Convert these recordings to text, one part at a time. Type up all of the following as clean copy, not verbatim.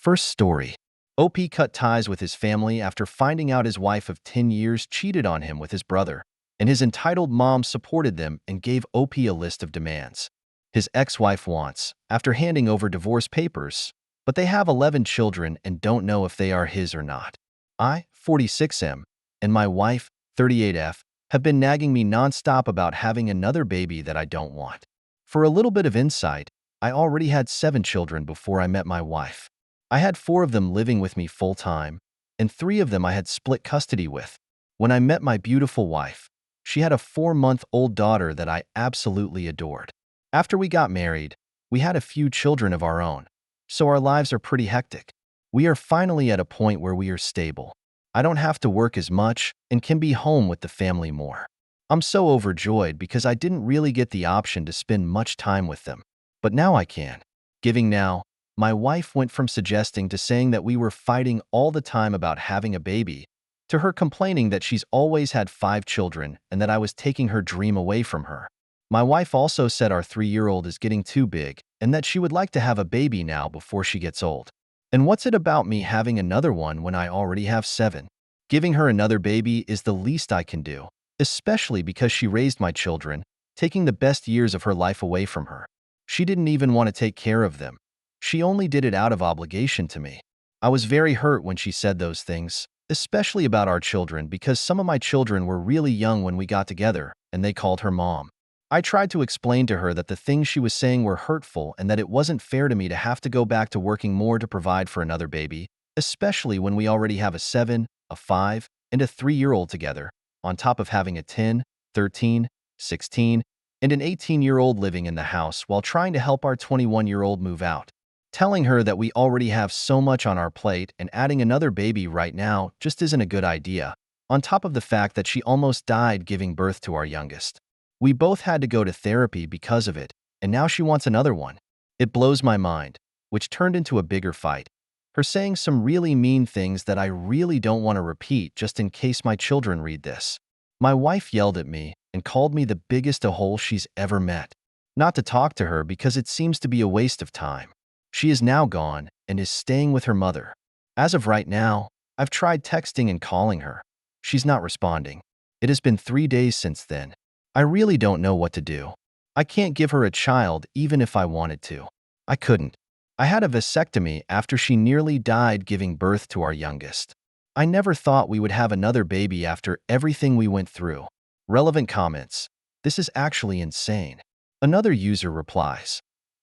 First story. OP cut ties with his family after finding out his wife of 10 years cheated on him with his brother, and his entitled mom supported them and gave OP a list of demands. His ex-wife wants, after handing over divorce papers, but they have 11 children and don't know if they are his or not. I, 46M, and my wife, 38F, have been nagging me nonstop about having another baby that I don't want. For a little bit of insight, I already had 7 children before I met my wife. I had 4 of them living with me full-time, and 3 of them I had split custody with. When I met my beautiful wife, she had a 4-month-old daughter that I absolutely adored. After we got married, we had a few children of our own, so our lives are pretty hectic. We are finally at a point where we are stable. I don't have to work as much and can be home with the family more. I'm so overjoyed because I didn't really get the option to spend much time with them, but now I can. Giving now, my wife went from suggesting to saying that we were fighting all the time about having a baby, to her complaining that she's always had 5 children and that I was taking her dream away from her. My wife also said our 3-year-old is getting too big and that she would like to have a baby now before she gets old. And what's it about me having another one when I already have 7? Giving her another baby is the least I can do, especially because she raised my children, taking the best years of her life away from her. She didn't even want to take care of them. She only did it out of obligation to me. I was very hurt when she said those things, especially about our children, because some of my children were really young when we got together, and they called her mom. I tried to explain to her that the things she was saying were hurtful and that it wasn't fair to me to have to go back to working more to provide for another baby, especially when we already have a 7, a 5, and a 3-year-old together, on top of having a 10, 13, 16, and an 18-year-old living in the house while trying to help our 21-year-old move out. Telling her that we already have so much on our plate and adding another baby right now just isn't a good idea, on top of the fact that she almost died giving birth to our youngest. We both had to go to therapy because of it, and now she wants another one. It blows my mind, which turned into a bigger fight. Her saying some really mean things that I really don't want to repeat just in case my children read this. My wife yelled at me and called me the biggest a-hole she's ever met. Not to talk to her because it seems to be a waste of time. She is now gone and is staying with her mother. As of right now, I've tried texting and calling her. She's not responding. It has been 3 days since then. I really don't know what to do. I can't give her a child even if I wanted to. I couldn't. I had a vasectomy after she nearly died giving birth to our youngest. I never thought we would have another baby after everything we went through. Relevant comments. This is actually insane. Another user replies,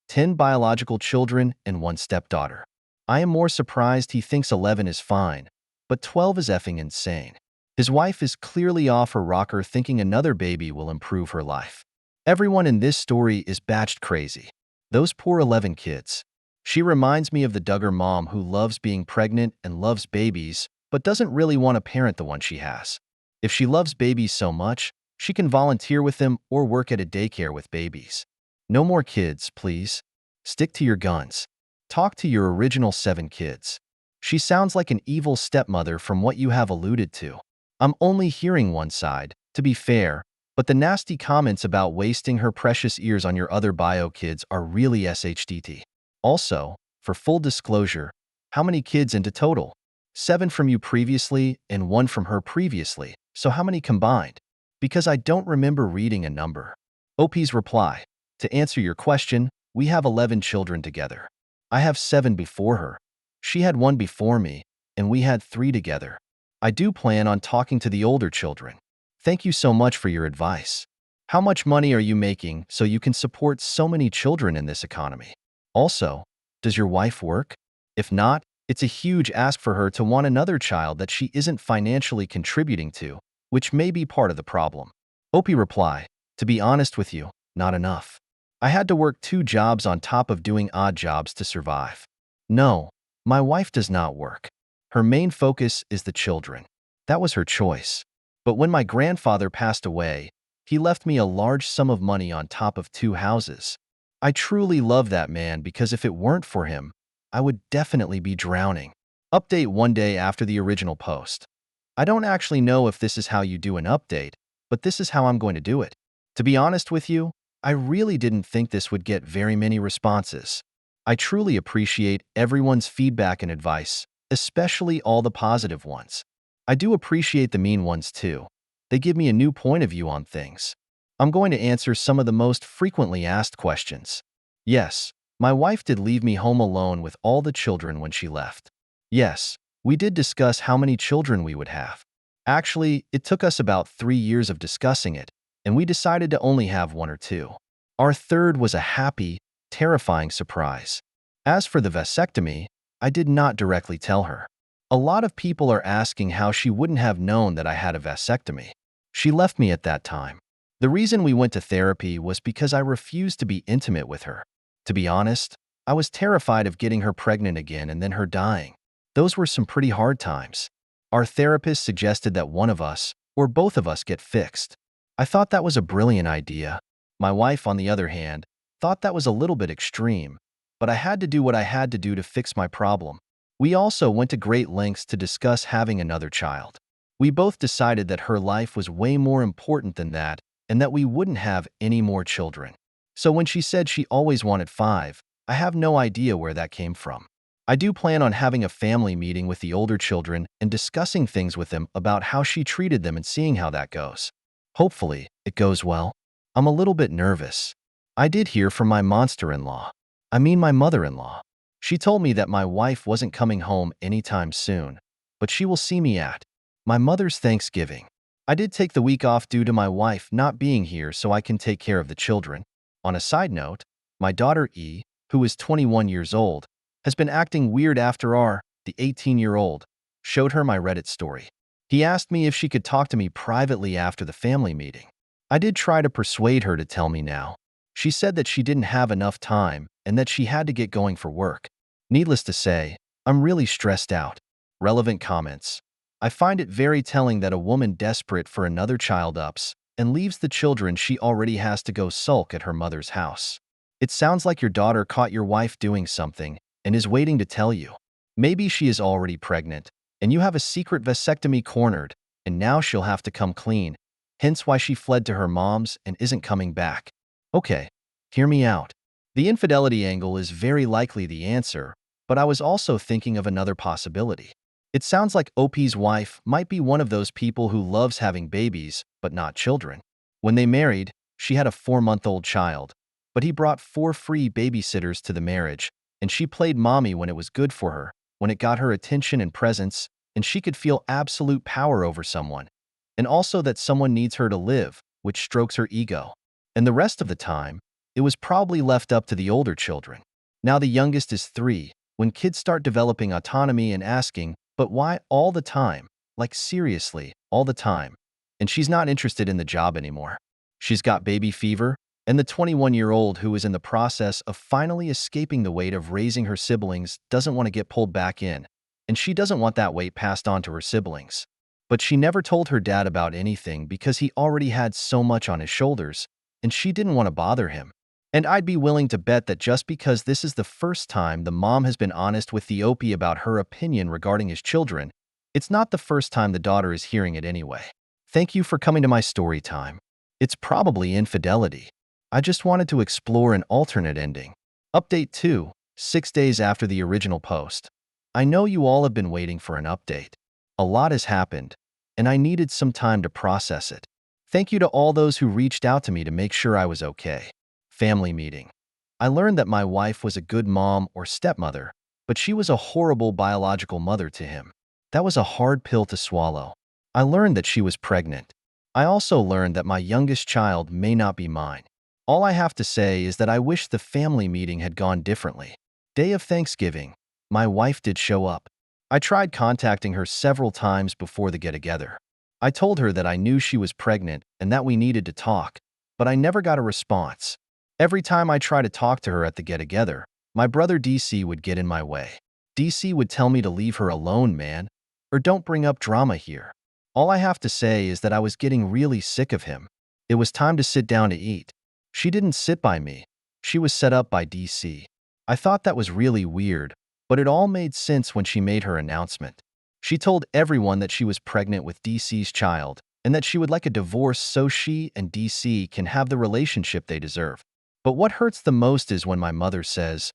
10 biological children and 1 stepdaughter. I am more surprised he thinks 11 is fine, but 12 is effing insane. His wife is clearly off her rocker thinking another baby will improve her life. Everyone in this story is batched crazy. Those poor 11 kids. She reminds me of the Duggar mom who loves being pregnant and loves babies, but doesn't really want to parent the one she has. If she loves babies so much, she can volunteer with them or work at a daycare with babies. No more kids, please. Stick to your guns. Talk to your original 7 kids. She sounds like an evil stepmother from what you have alluded to. I'm only hearing one side, to be fair, but the nasty comments about wasting her precious ears on your other bio kids are really SHDT. Also, for full disclosure, how many kids into total? 7 from you previously and 1 from her previously, so how many combined? Because I don't remember reading a number. OP's reply. To answer your question, we have 11 children together. I have 7 before her. She had 1 before me, and we had 3 together. I do plan on talking to the older children. Thank you so much for your advice. How much money are you making so you can support so many children in this economy? Also, does your wife work? If not, it's a huge ask for her to want another child that she isn't financially contributing to, which may be part of the problem. OP reply, to be honest with you, not enough. I had to work 2 jobs on top of doing odd jobs to survive. No, my wife does not work. Her main focus is the children. That was her choice. But when my grandfather passed away, he left me a large sum of money on top of 2 houses. I truly love that man because if it weren't for him, I would definitely be drowning. Update 1 day after the original post. I don't actually know if this is how you do an update, but this is how I'm going to do it. To be honest with you, I really didn't think this would get very many responses. I truly appreciate everyone's feedback and advice, especially all the positive ones. I do appreciate the mean ones too. They give me a new point of view on things. I'm going to answer some of the most frequently asked questions. Yes, my wife did leave me home alone with all the children when she left. Yes, we did discuss how many children we would have. Actually, it took us about 3 years of discussing it, and we decided to only have one or two. Our third was a happy, terrifying surprise. As for the vasectomy, I did not directly tell her. A lot of people are asking how she wouldn't have known that I had a vasectomy. She left me at that time. The reason we went to therapy was because I refused to be intimate with her. To be honest, I was terrified of getting her pregnant again and then her dying. Those were some pretty hard times. Our therapist suggested that one of us, or both of us, get fixed. I thought that was a brilliant idea. My wife, on the other hand, thought that was a little bit extreme, but I had to do what I had to do to fix my problem. We also went to great lengths to discuss having another child. We both decided that her life was way more important than that and that we wouldn't have any more children. So when she said she always wanted 5, I have no idea where that came from. I do plan on having a family meeting with the older children and discussing things with them about how she treated them and seeing how that goes. Hopefully, it goes well. I'm a little bit nervous. I did hear from my monster-in-law. My mother-in-law. She told me that my wife wasn't coming home anytime soon, but she will see me at my mother's Thanksgiving. I did take the week off due to my wife not being here so I can take care of the children. On a side note, my daughter E, who is 21 years old, has been acting weird after the 18-year-old, showed her my Reddit story. He asked me if she could talk to me privately after the family meeting. I did try to persuade her to tell me now. She said that she didn't have enough time and that she had to get going for work. Needless to say, I'm really stressed out. Relevant comments. I find it very telling that a woman desperate for another child ups and leaves the children she already has to go sulk at her mother's house. It sounds like your daughter caught your wife doing something and is waiting to tell you. Maybe she is already pregnant, and you have a secret vasectomy cornered, and now she'll have to come clean, hence why she fled to her mom's and isn't coming back. Okay, hear me out. The infidelity angle is very likely the answer, but I was also thinking of another possibility. It sounds like OP's wife might be one of those people who loves having babies, but not children. When they married, she had a 4-month-old child, but he brought 4 free babysitters to the marriage, and she played mommy when it was good for her, when it got her attention and presence, and she could feel absolute power over someone, and also that someone needs her to live, which strokes her ego. And the rest of the time, it was probably left up to the older children. Now the youngest is 3, when kids start developing autonomy and asking, but why all the time? Like seriously, all the time. And she's not interested in the job anymore. She's got baby fever, and the 21-year-old who is in the process of finally escaping the weight of raising her siblings doesn't want to get pulled back in, and she doesn't want that weight passed on to her siblings. But she never told her dad about anything because he already had so much on his shoulders, and she didn't want to bother him. And I'd be willing to bet that just because this is the first time the mom has been honest with the OP about her opinion regarding his children, it's not the first time the daughter is hearing it anyway. Thank you for coming to my story time. It's probably infidelity. I just wanted to explore an alternate ending. Update 2, 6 days after the original post. I know you all have been waiting for an update. A lot has happened, and I needed some time to process it. Thank you to all those who reached out to me to make sure I was okay. Family meeting. I learned that my wife was a good mom or stepmother, but she was a horrible biological mother to him. That was a hard pill to swallow. I learned that she was pregnant. I also learned that my youngest child may not be mine. All I have to say is that I wish the family meeting had gone differently. Day of Thanksgiving, my wife did show up. I tried contacting her several times before the get-together. I told her that I knew she was pregnant and that we needed to talk, but I never got a response. Every time I tried to talk to her at the get-together, my brother DC would get in my way. DC would tell me to leave her alone, man, or don't bring up drama here. All I have to say is that I was getting really sick of him. It was time to sit down to eat. She didn't sit by me. She was set up by DC. I thought that was really weird, but it all made sense when she made her announcement. She told everyone that she was pregnant with DC's child and that she would like a divorce so she and DC can have the relationship they deserve. But what hurts the most is when my mother says,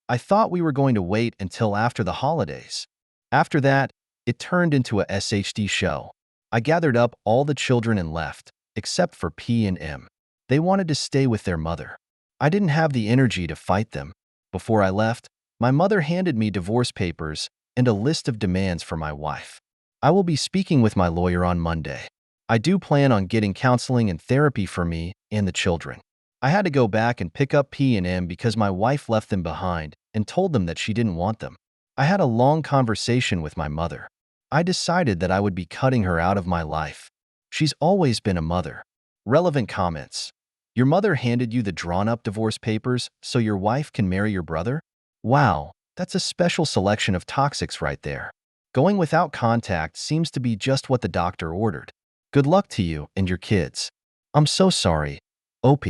I thought we were going to wait until after the holidays. After that, it turned into a SHD show. I gathered up all the children and left, except for P and M. They wanted to stay with their mother. I didn't have the energy to fight them. Before I left, my mother handed me divorce papers and a list of demands for my wife. I will be speaking with my lawyer on Monday. I do plan on getting counseling and therapy for me and the children. I had to go back and pick up P and M because my wife left them behind and told them that she didn't want them. I had a long conversation with my mother. I decided that I would be cutting her out of my life. She's always been a mother. Relevant comments. Your mother handed you the drawn-up divorce papers so your wife can marry your brother? Wow, that's a special selection of toxics right there. Going without contact seems to be just what the doctor ordered. Good luck to you and your kids. I'm so sorry, OP.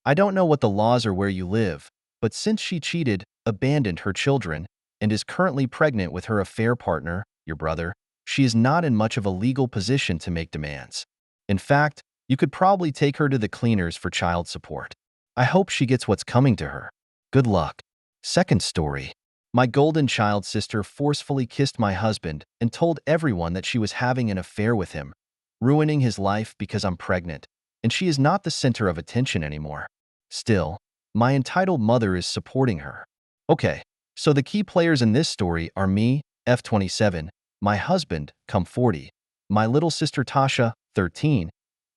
I don't know what the laws are where you live, but since she cheated, abandoned her children, and is currently pregnant with her affair partner, your brother, she is not in much of a legal position to make demands. In fact, you could probably take her to the cleaners for child support. I hope she gets what's coming to her. Good luck. Second story. My golden child sister forcefully kissed my husband and told everyone that she was having an affair with him, ruining his life because I'm pregnant, and she is not the center of attention anymore. Still, my entitled mother is supporting her. Okay, so the key players in this story are me, F27, my husband, come 40, my little sister Tasha, 13,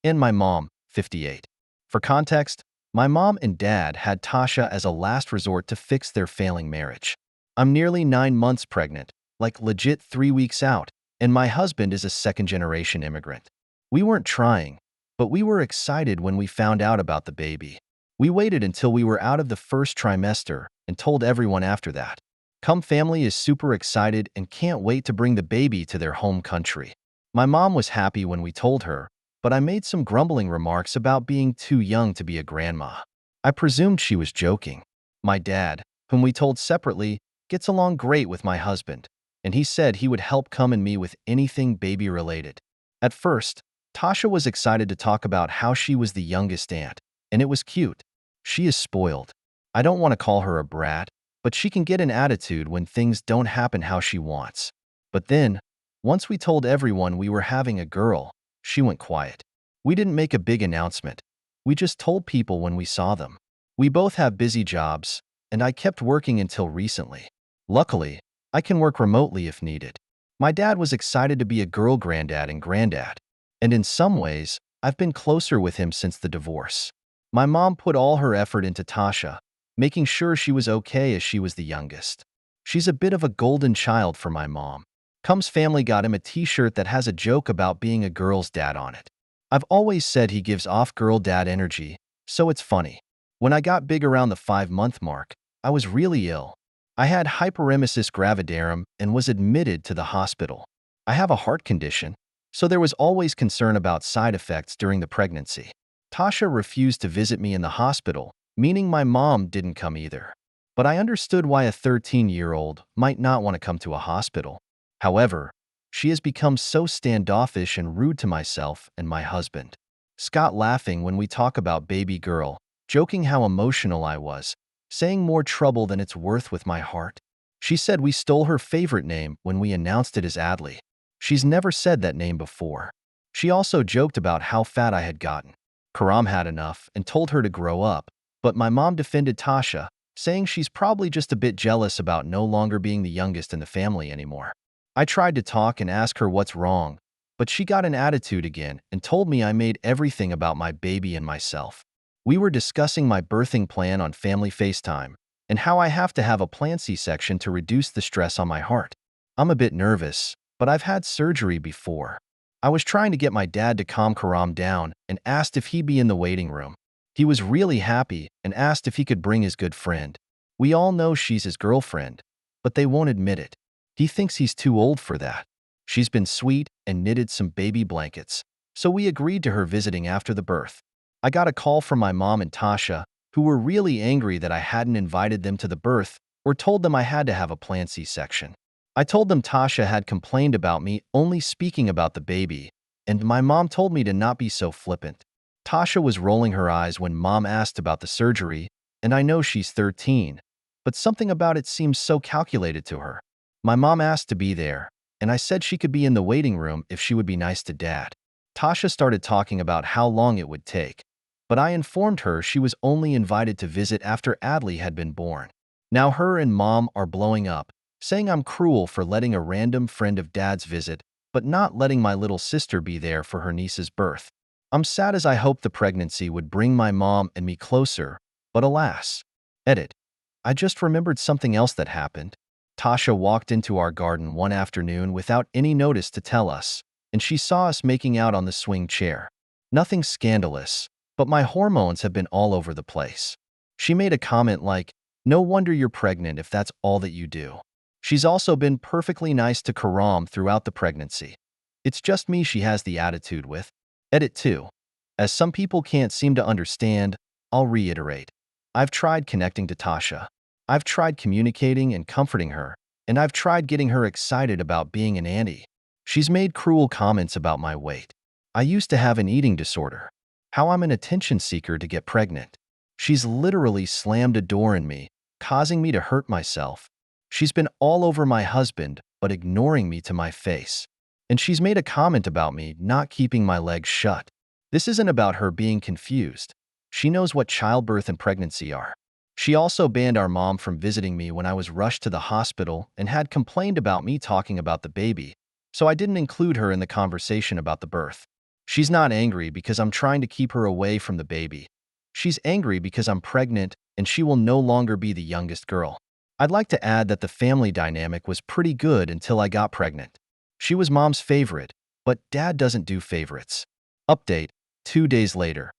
and my mom, 58. For context, my mom and dad had Tasha as a last resort to fix their failing marriage. I'm nearly 9 months pregnant, like legit 3 weeks out, and my husband is a second-generation immigrant. We weren't trying, but we were excited when we found out about the baby. We waited until we were out of the first trimester and told everyone after that. Cum family is super excited and can't wait to bring the baby to their home country. My mom was happy when we told her, but I made some grumbling remarks about being too young to be a grandma. I presumed she was joking. My dad, whom we told separately, gets along great with my husband, and he said he would help Cum and me with anything baby-related. At first, Tasha was excited to talk about how she was the youngest aunt, and it was cute. She is spoiled. I don't want to call her a brat, but she can get an attitude when things don't happen how she wants. But then, once we told everyone we were having a girl, she went quiet. We didn't make a big announcement. We just told people when we saw them. We both have busy jobs, and I kept working until recently. Luckily, I can work remotely if needed. My dad was excited to be a girl granddad and granddad, and in some ways, I've been closer with him since the divorce. My mom put all her effort into Tasha, making sure she was okay as she was the youngest. She's a bit of a golden child for my mom. Cum's family got him a t-shirt that has a joke about being a girl's dad on it. I've always said he gives off girl dad energy, so it's funny. When I got big around the 5-month mark, I was really ill. I had hyperemesis gravidarum and was admitted to the hospital. I have a heart condition, so there was always concern about side effects during the pregnancy. Tasha refused to visit me in the hospital, meaning my mom didn't come either. But I understood why a 13-year-old might not want to come to a hospital. However, she has become so standoffish and rude to myself and my husband. Scott laughing when we talk about baby girl, joking how emotional I was, saying more trouble than it's worth with my heart. She said we stole her favorite name when we announced it as Adley. She's never said that name before. She also joked about how fat I had gotten. Karam had enough and told her to grow up, but my mom defended Tasha, saying she's probably just a bit jealous about no longer being the youngest in the family anymore. I tried to talk and ask her what's wrong, but she got an attitude again and told me I made everything about my baby and myself. We were discussing my birthing plan on family FaceTime and how I have to have a planned C-section to reduce the stress on my heart. I'm a bit nervous, but I've had surgery before. I was trying to get my dad to calm Karam down and asked if he'd be in the waiting room. He was really happy and asked if he could bring his good friend. We all know she's his girlfriend, but they won't admit it. He thinks he's too old for that. She's been sweet and knitted some baby blankets, so we agreed to her visiting after the birth. I got a call from my mom and Tasha, who were really angry that I hadn't invited them to the birth or told them I had to have a planned C-section. I told them Tasha had complained about me only speaking about the baby, and my mom told me to not be so flippant. Tasha was rolling her eyes when mom asked about the surgery, and I know she's 13, but something about it seemed so calculated to her. My mom asked to be there, and I said she could be in the waiting room if she would be nice to Dad. Tasha started talking about how long it would take, but I informed her she was only invited to visit after Adley had been born. Now her and Mom are blowing up, saying I'm cruel for letting a random friend of Dad's visit, but not letting my little sister be there for her niece's birth. I'm sad as I hoped the pregnancy would bring my mom and me closer, but alas. Edit. I just remembered something else that happened. Tasha walked into our garden one afternoon without any notice to tell us, and she saw us making out on the swing chair. Nothing scandalous, but my hormones have been all over the place. She made a comment like, "No wonder you're pregnant if that's all that you do." She's also been perfectly nice to Karam throughout the pregnancy. It's just me she has the attitude with. Edit 2. As some people can't seem to understand, I'll reiterate. I've tried connecting to Tasha. I've tried communicating and comforting her, and I've tried getting her excited about being an auntie. She's made cruel comments about my weight. I used to have an eating disorder. How I'm an attention seeker to get pregnant. She's literally slammed a door in me, causing me to hurt myself. She's been all over my husband, but ignoring me to my face. And she's made a comment about me not keeping my legs shut. This isn't about her being confused. She knows what childbirth and pregnancy are. She also banned our mom from visiting me when I was rushed to the hospital and had complained about me talking about the baby, so I didn't include her in the conversation about the birth. She's not angry because I'm trying to keep her away from the baby. She's angry because I'm pregnant and she will no longer be the youngest girl. I'd like to add that the family dynamic was pretty good until I got pregnant. She was Mom's favorite, but Dad doesn't do favorites. Update, 2 days later.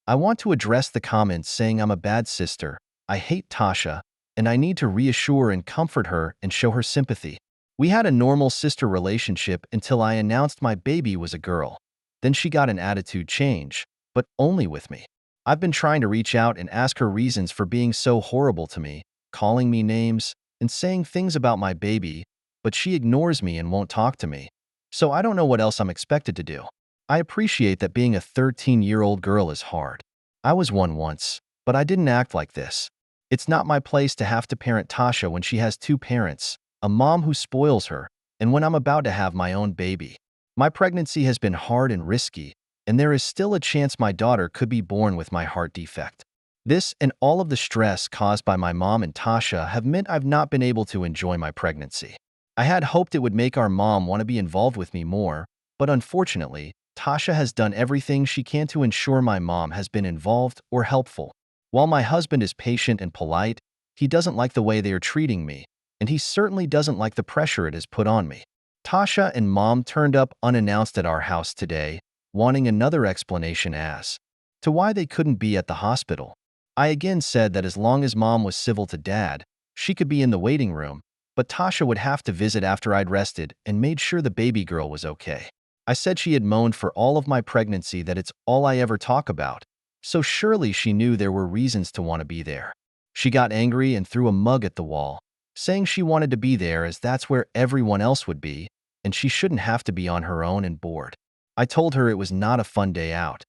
I want to address the comments saying I'm a bad sister, I hate Tasha, and I need to reassure and comfort her and show her sympathy. We had a normal sister relationship until I announced my baby was a girl. Then she got an attitude change, but only with me. I've been trying to reach out and ask her reasons for being so horrible to me, calling me names, and saying things about my baby, but she ignores me and won't talk to me. So I don't know what else I'm expected to do. I appreciate that being a 13-year-old girl is hard. I was one once, but I didn't act like this. It's not my place to have to parent Tasha when she has 2 parents, a mom who spoils her, and when I'm about to have my own baby. My pregnancy has been hard and risky, and there is still a chance my daughter could be born with my heart defect. This and all of the stress caused by my mom and Tasha have meant I've not been able to enjoy my pregnancy. I had hoped it would make our mom want to be involved with me more, but unfortunately, Tasha has done everything she can to ensure my mom has been involved or helpful. While my husband is patient and polite, he doesn't like the way they are treating me, and he certainly doesn't like the pressure it has put on me. Tasha and Mom turned up unannounced at our house today, wanting another explanation as to why they couldn't be at the hospital. I again said that as long as Mom was civil to Dad, she could be in the waiting room, but Tasha would have to visit after I'd rested and made sure the baby girl was okay. I said she had moaned for all of my pregnancy that it's all I ever talk about, so surely she knew there were reasons to want to be there. She got angry and threw a mug at the wall, saying she wanted to be there as that's where everyone else would be, and she shouldn't have to be on her own and bored. I told her it was not a fun day out.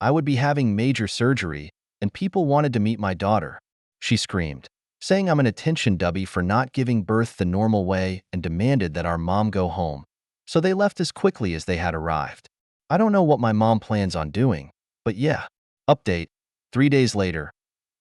I would be having major surgery, and people wanted to meet my daughter. She screamed, saying I'm an attention dubby for not giving birth the normal way and demanded that our mom go home. So they left as quickly as they had arrived. I don't know what my mom plans on doing, but yeah. Update, 3 days later.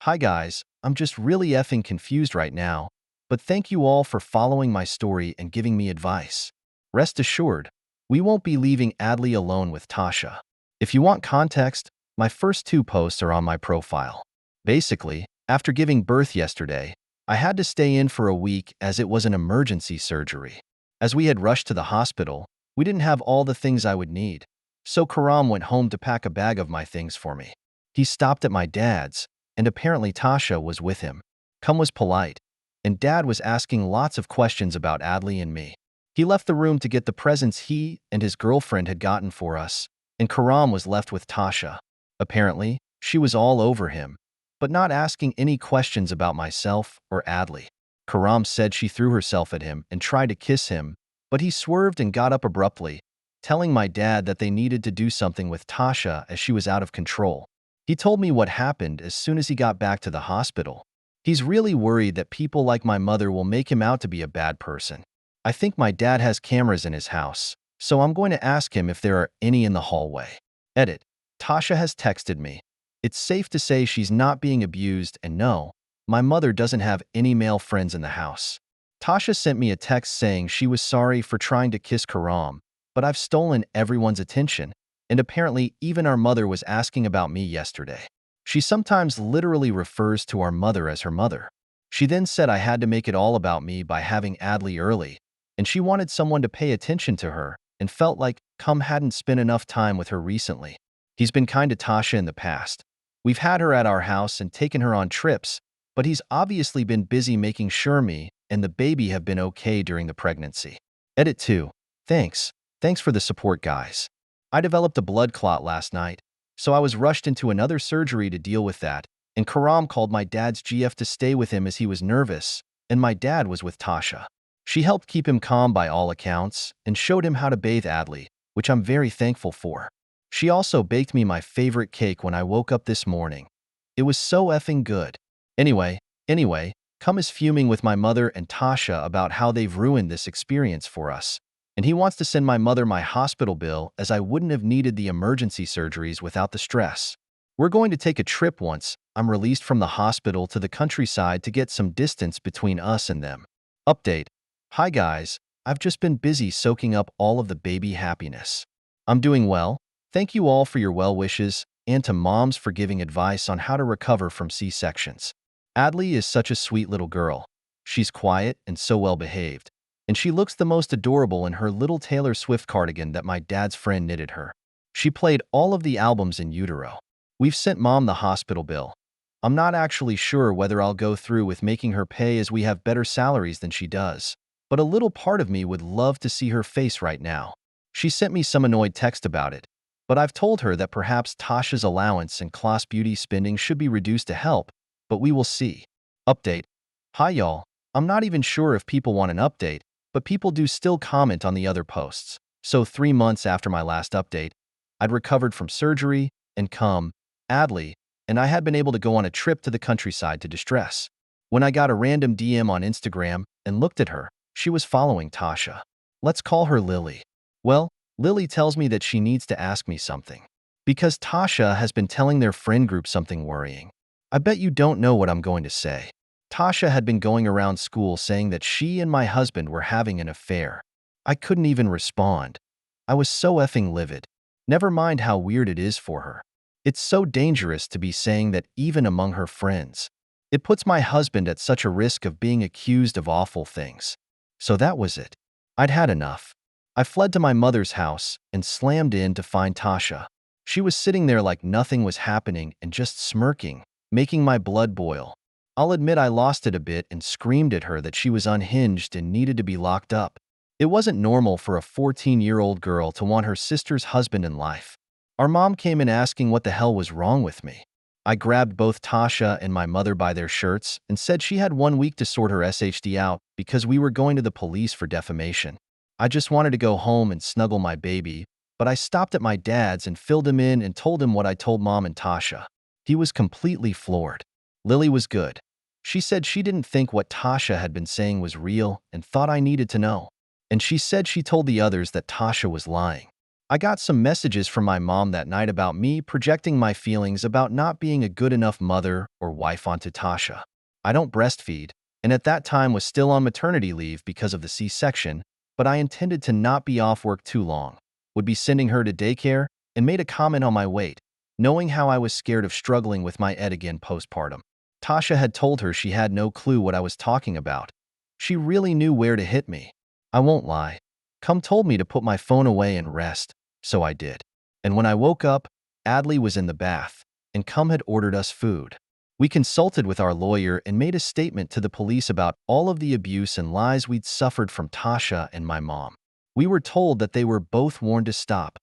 Hi guys, I'm just really effing confused right now, but thank you all for following my story and giving me advice. Rest assured, we won't be leaving Adley alone with Tasha. If you want context, my first 2 posts are on my profile. Basically, after giving birth yesterday, I had to stay in for a week as it was an emergency surgery. As we had rushed to the hospital, we didn't have all the things I would need, so Karam went home to pack a bag of my things for me. He stopped at my dad's, and apparently Tasha was with him. Cum was polite, and Dad was asking lots of questions about Adley and me. He left the room to get the presents he and his girlfriend had gotten for us, and Karam was left with Tasha. Apparently, she was all over him, but not asking any questions about myself or Adley. Karam said she threw herself at him and tried to kiss him, but he swerved and got up abruptly, telling my dad that they needed to do something with Tasha as she was out of control. He told me what happened as soon as he got back to the hospital. He's really worried that people like my mother will make him out to be a bad person. I think my dad has cameras in his house, so I'm going to ask him if there are any in the hallway. Edit. Tasha has texted me. It's safe to say she's not being abused, and no, my mother doesn't have any male friends in the house. Tasha sent me a text saying she was sorry for trying to kiss Karam, but I've stolen everyone's attention, and apparently even our mother was asking about me yesterday. She sometimes literally refers to our mother as her mother. She then said I had to make it all about me by having Adley early, and she wanted someone to pay attention to her and felt like Cum hadn't spent enough time with her recently. He's been kind to Tasha in the past. We've had her at our house and taken her on trips, but he's obviously been busy making sure me and the baby have been okay during the pregnancy. Edit 2. Thanks. Thanks for the support, guys. I developed a blood clot last night, so I was rushed into another surgery to deal with that, and Karam called my dad's GF to stay with him as he was nervous, and my dad was with Tasha. She helped keep him calm by all accounts and showed him how to bathe Adley, which I'm very thankful for. She also baked me my favorite cake when I woke up this morning. It was so effing good. Anyway, Cum is fuming with my mother and Tasha about how they've ruined this experience for us, and he wants to send my mother my hospital bill as I wouldn't have needed the emergency surgeries without the stress. We're going to take a trip once I'm released from the hospital to the countryside to get some distance between us and them. Update. Hi guys, I've just been busy soaking up all of the baby happiness. I'm doing well. Thank you all for your well wishes, and to moms for giving advice on how to recover from C-sections. Adley is such a sweet little girl. She's quiet and so well behaved, and she looks the most adorable in her little Taylor Swift cardigan that my dad's friend knitted her. She played all of the albums in utero. We've sent mom the hospital bill. I'm not actually sure whether I'll go through with making her pay as we have better salaries than she does, but a little part of me would love to see her face right now. She sent me some annoyed text about it, but I've told her that perhaps Tasha's allowance and class beauty spending should be reduced to help, but we will see. Update. Hi y'all. I'm not even sure if people want an update, but people do still comment on the other posts. So 3 months after my last update, I'd recovered from surgery and Cum, Adley, and I had been able to go on a trip to the countryside to distress. When I got a random DM on Instagram and looked at her, she was following Tasha. Let's call her Lily. Well, Lily tells me that she needs to ask me something, because Tasha has been telling their friend group something worrying. I bet you don't know what I'm going to say. Tasha had been going around school saying that she and my husband were having an affair. I couldn't even respond. I was so effing livid. Never mind how weird it is for her. It's so dangerous to be saying that even among her friends. It puts my husband at such a risk of being accused of awful things. So that was it. I'd had enough. I fled to my mother's house and slammed in to find Tasha. She was sitting there like nothing was happening and just smirking, making my blood boil. I'll admit I lost it a bit and screamed at her that she was unhinged and needed to be locked up. It wasn't normal for a 14-year-old girl to want her sister's husband in life. Our mom came in asking what the hell was wrong with me. I grabbed both Tasha and my mother by their shirts and said she had 1 week to sort her SHD out because we were going to the police for defamation. I just wanted to go home and snuggle my baby, but I stopped at my dad's and filled him in and told him what I told Mom and Tasha. He was completely floored. Lily was good. She said she didn't think what Tasha had been saying was real and thought I needed to know. And she said she told the others that Tasha was lying. I got some messages from my mom that night about me projecting my feelings about not being a good enough mother or wife onto Tasha. I don't breastfeed, and at that time was still on maternity leave because of the C-section, but I intended to not be off work too long, would be sending her to daycare, and made a comment on my weight, knowing how I was scared of struggling with my ed again postpartum. Tasha had told her she had no clue what I was talking about. She really knew where to hit me. I won't lie. Cum told me to put my phone away and rest, so I did. And when I woke up, Adley was in the bath, and Cum had ordered us food. We consulted with our lawyer and made a statement to the police about all of the abuse and lies we'd suffered from Tasha and my mom. We were told that they were both warned to stop.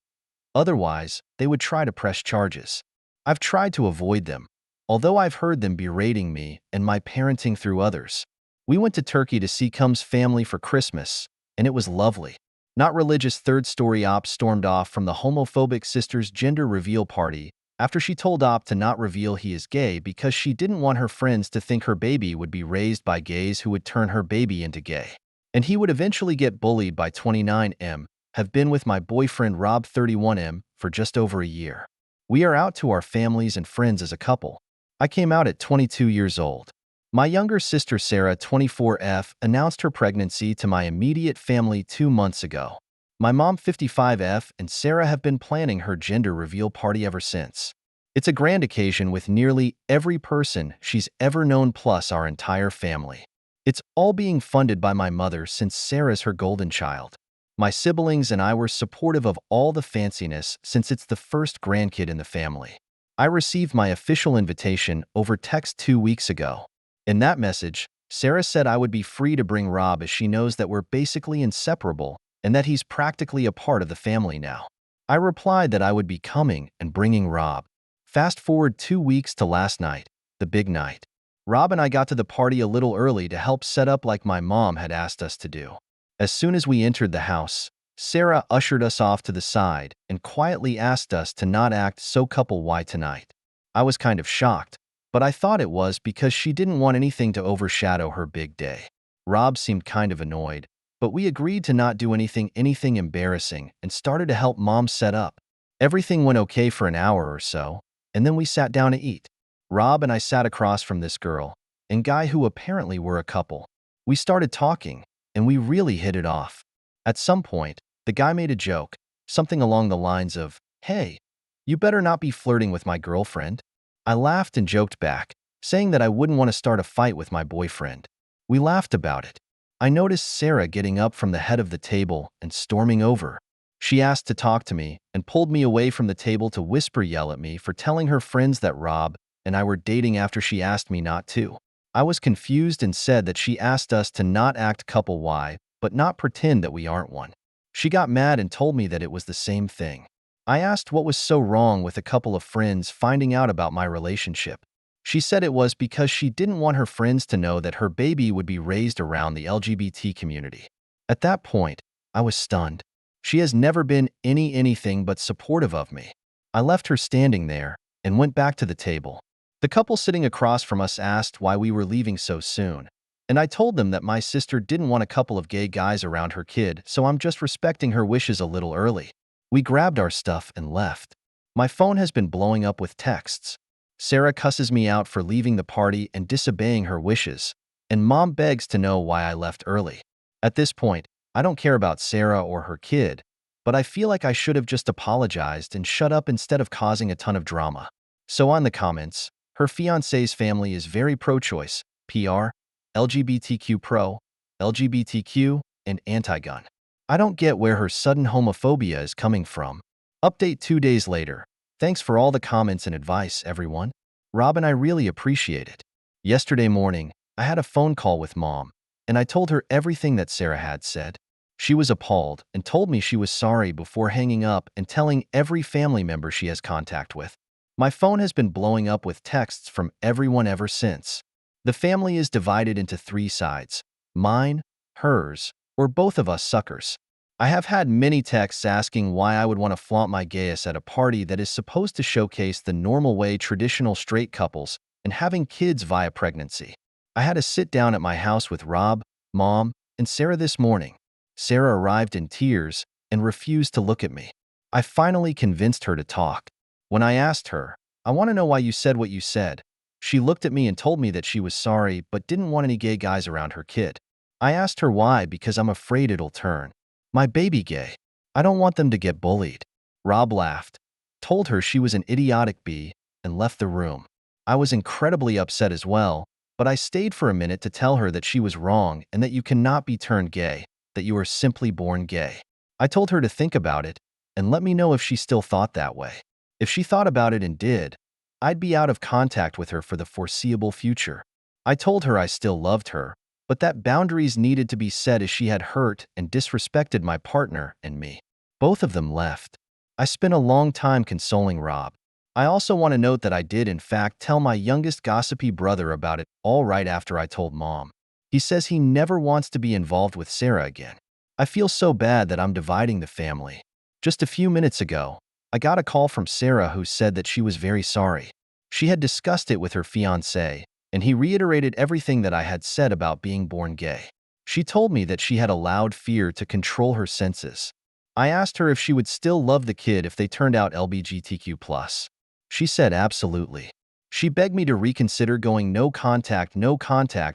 Otherwise, they would try to press charges. I've tried to avoid them, although I've heard them berating me and my parenting through others. We went to Turkey to see Cum's family for Christmas, and it was lovely. Not religious third-story ops stormed off from the homophobic sister's gender reveal party, after she told Op to not reveal he is gay because she didn't want her friends to think her baby would be raised by gays who would turn her baby into gay. And he would eventually get bullied by 29M, have been with my boyfriend Rob 31M for just over a year. We are out to our families and friends as a couple. I came out at 22 years old. My younger sister Sarah, 24F, announced her pregnancy to my immediate family 2 months ago. My mom, 55F, and Sarah have been planning her gender reveal party ever since. It's a grand occasion with nearly every person she's ever known plus our entire family. It's all being funded by my mother since Sarah's her golden child. My siblings and I were supportive of all the fanciness since it's the first grandkid in the family. I received my official invitation over text 2 weeks ago. In that message, Sarah said I would be free to bring Rob as she knows that we're basically inseparable and that he's practically a part of the family now. I replied that I would be coming and bringing Rob. Fast forward 2 weeks to last night, the big night. Rob and I got to the party a little early to help set up like my mom had asked us to do. As soon as we entered the house, Sarah ushered us off to the side and quietly asked us to not act so couple-y tonight. I was kind of shocked, but I thought it was because she didn't want anything to overshadow her big day. Rob seemed kind of annoyed, but we agreed to not do anything embarrassing and started to help Mom set up. Everything went okay for an hour or so, and then we sat down to eat. Rob and I sat across from this girl and guy who apparently were a couple. We started talking, and we really hit it off. At some point, the guy made a joke, something along the lines of, "Hey, you better not be flirting with my girlfriend." I laughed and joked back, saying that I wouldn't want to start a fight with my boyfriend. We laughed about it. I noticed Sarah getting up from the head of the table and storming over. She asked to talk to me and pulled me away from the table to whisper yell at me for telling her friends that Rob and I were dating after she asked me not to. I was confused and said that she asked us to not act couple-y, but not pretend that we aren't one. She got mad and told me that it was the same thing. I asked what was so wrong with a couple of friends finding out about my relationship. She said it was because she didn't want her friends to know that her baby would be raised around the LGBT community. At that point, I was stunned. She has never been anything but supportive of me. I left her standing there and went back to the table. The couple sitting across from us asked why we were leaving so soon, and I told them that my sister didn't want a couple of gay guys around her kid, so I'm just respecting her wishes a little early. We grabbed our stuff and left. My phone has been blowing up with texts. Sarah cusses me out for leaving the party and disobeying her wishes, and Mom begs to know why I left early. At this point, I don't care about Sarah or her kid, but I feel like I should have just apologized and shut up instead of causing a ton of drama. So on the comments, her fiancé's family is very pro-choice, PR, LGBTQ pro, LGBTQ, and anti-gun. I don't get where her sudden homophobia is coming from. Update 2 days later. Thanks for all the comments and advice, everyone. Rob and I really appreciate it. Yesterday morning, I had a phone call with Mom, and I told her everything that Sarah had said. She was appalled and told me she was sorry before hanging up and telling every family member she has contact with. My phone has been blowing up with texts from everyone ever since. The family is divided into 3 sides: mine, hers, or both of us suckers. I have had many texts asking why I would want to flaunt my gayness at a party that is supposed to showcase the normal way traditional straight couples and having kids via pregnancy. I had a sit down at my house with Rob, Mom, and Sarah this morning. Sarah arrived in tears and refused to look at me. I finally convinced her to talk. When I asked her, "I want to know why you said what you said," she looked at me and told me that she was sorry but didn't want any gay guys around her kid. I asked her why because I'm afraid it'll turn my baby gay. I don't want them to get bullied. Rob laughed, told her she was an idiotic bee, and left the room. I was incredibly upset as well, but I stayed for a minute to tell her that she was wrong and that you cannot be turned gay, that you are simply born gay. I told her to think about it and let me know if she still thought that way. If she thought about it and did, I'd be out of contact with her for the foreseeable future. I told her I still loved her, but that boundaries needed to be set as she had hurt and disrespected my partner and me. Both of them left. I spent a long time consoling Rob. I also want to note that I did in fact tell my youngest gossipy brother about it all right after I told Mom. He says he never wants to be involved with Sarah again. I feel so bad that I'm dividing the family. Just a few minutes ago, I got a call from Sarah who said that she was very sorry. She had discussed it with her fiancé, and he reiterated everything that I had said about being born gay. She told me that she had allowed fear to control her senses. I asked her if she would still love the kid if they turned out LGBTQ+. She said absolutely. She begged me to reconsider going no contact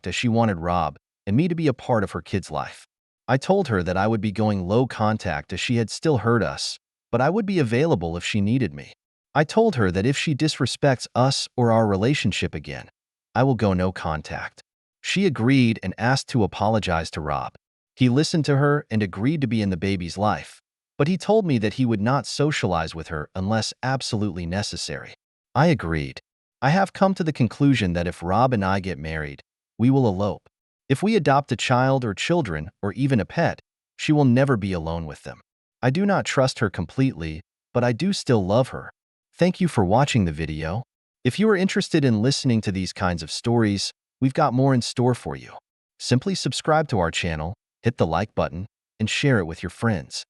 as she wanted Rob and me to be a part of her kid's life. I told her that I would be going low contact as she had still heard us, but I would be available if she needed me. I told her that if she disrespects us or our relationship again, I will go no contact. She agreed and asked to apologize to Rob. He listened to her and agreed to be in the baby's life, but he told me that he would not socialize with her unless absolutely necessary. I agreed. I have come to the conclusion that if Rob and I get married, we will elope. If we adopt a child or children or even a pet, she will never be alone with them. I do not trust her completely, but I do still love her. Thank you for watching the video. If you are interested in listening to these kinds of stories, we've got more in store for you. Simply subscribe to our channel, hit the like button, and share it with your friends.